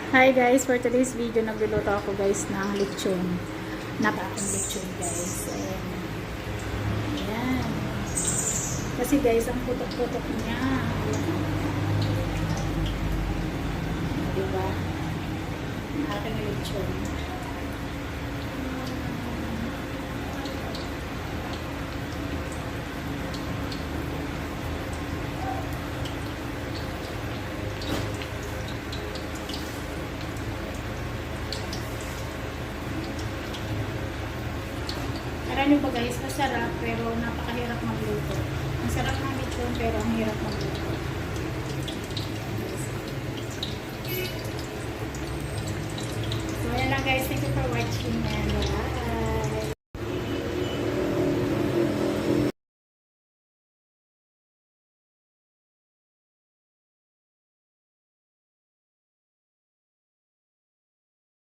Hi guys, for today's video nagluluto ako guys ng lechon. Napakang lechon guys. Ayan. Ayan. Kasi guys, ang putok-putok niya. Ayan. Diba? Ang aking lechon. Alam nyo ba guys, masarap pero napakahirap magluto. Ang sarap ng lechon pero ang hirap magluto. So ayan lang guys, thank you for watching and bye.